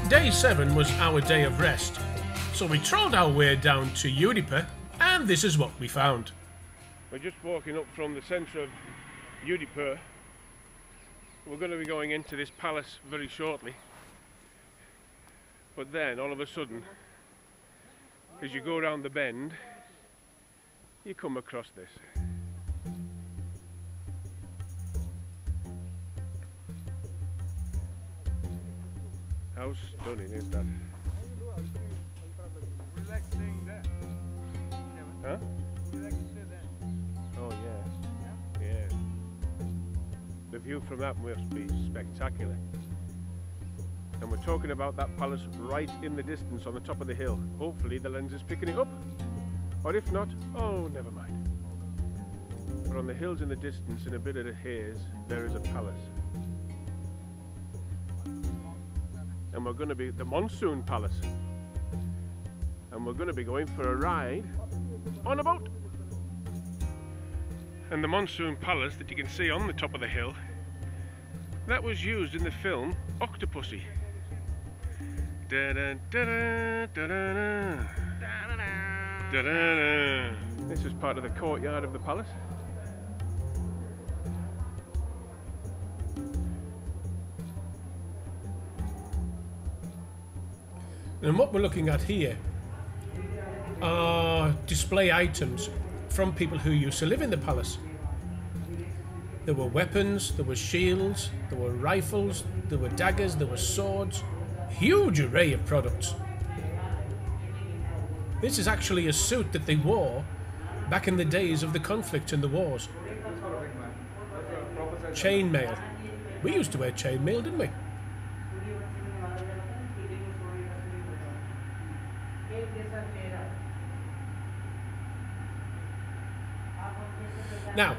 Day 7 was our day of rest, so we trolled our way down to Udipa, and this is what we found. We're just walking up from the centre of Udipa. We're going to be going into this palace very shortly, but then all of a sudden, as you go around the bend, you come across this. How stunning is that? Huh? Oh yeah. Yeah. The view from that must be spectacular. And we're talking about that palace right in the distance on the top of the hill. Hopefully the lens is picking it up. Or if not, oh never mind. But on the hills in the distance, in a bit of the haze, there is a palace. And we're going to be the Monsoon Palace, and we're going to be going for a ride on a boat. And the Monsoon Palace that you can see on the top of the hill, that was used in the film Octopussy. This is part of the courtyard of the palace. And what we're looking at here are display items from people who used to live in the palace. There were weapons, there were shields, there were rifles, there were daggers, there were swords. Huge array of products. This is actually a suit that they wore back in the days of the conflict and the wars. Chainmail. We used to wear chainmail, didn't we? Now,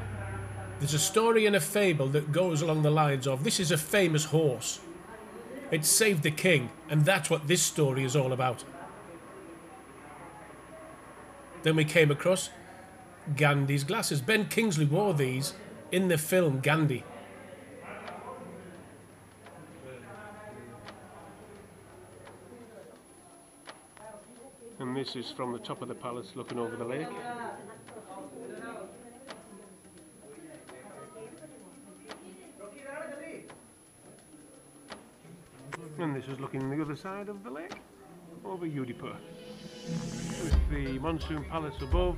there's a story and a fable that goes along the lines of, this is a famous horse. It saved the king, and that's what this story is all about. Then we came across Gandhi's glasses. Ben Kingsley wore these in the film Gandhi. And this is from the top of the palace looking over the lake. And this is looking the other side of the lake, over Udipa. With the Monsoon Palace above,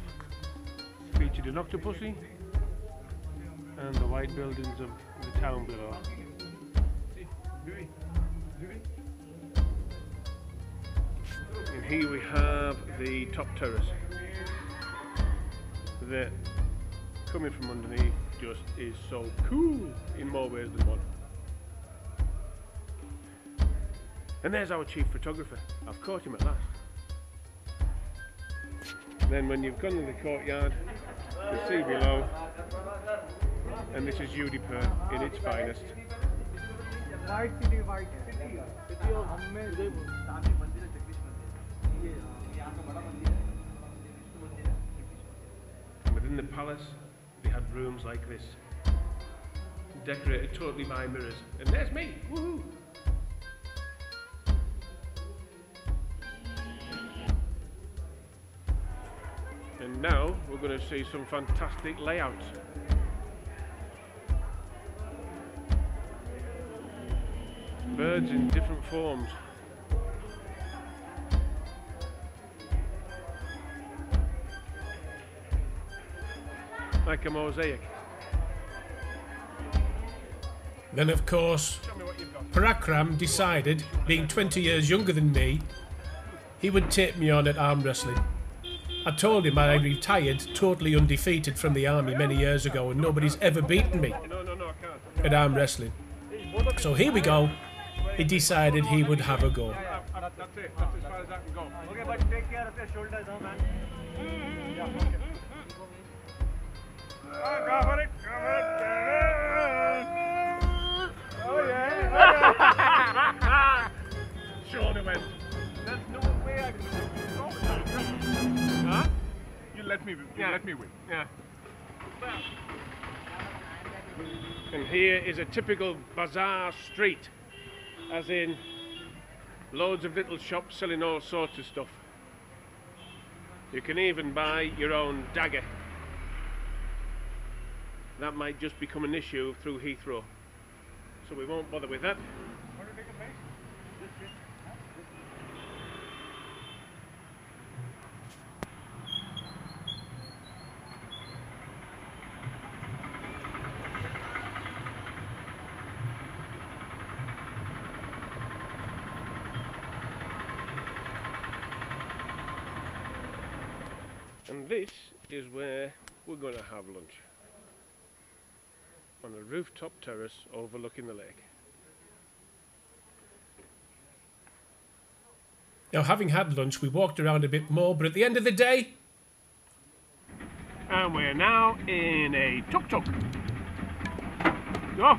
featured in Octopussy, and the white buildings of the town below. And here we have the top terrace. That, coming from underneath, just is so cool in more ways than one. And there's our chief photographer. I've caught him at last. Then when you've gone to the courtyard, the sea below, and this is Udipa in its finest. And within the palace, they had rooms like this, decorated totally by mirrors. And there's me! Woohoo! And now we're going to see some fantastic layouts. Birds in different forms. Like a mosaic. Then of course, Parakram decided, being 20 years younger than me, he would take me on at arm wrestling. I told him I retired totally undefeated from the army many years ago and nobody's ever beaten me at arm wrestling. So here we go. He decided he would have a go. That's it. That's as far as I can go. Okay, but take care of your shoulders, huh, man? Yeah, okay. Go for it. Go for it. Oh, yeah. Shoulder went. There's no way I can do it. Huh? You let me win. Let me win. Yeah. And here is a typical bazaar street. As in, Loads of little shops selling all sorts of stuff. You can even buy your own dagger. That might just become an issue through Heathrow, so we won't bother with that. And this is where we're going to have lunch, on a rooftop terrace overlooking the lake. Now, having had lunch, we walked around a bit more, but at the end of the day... And we're now in a tuk-tuk. Go!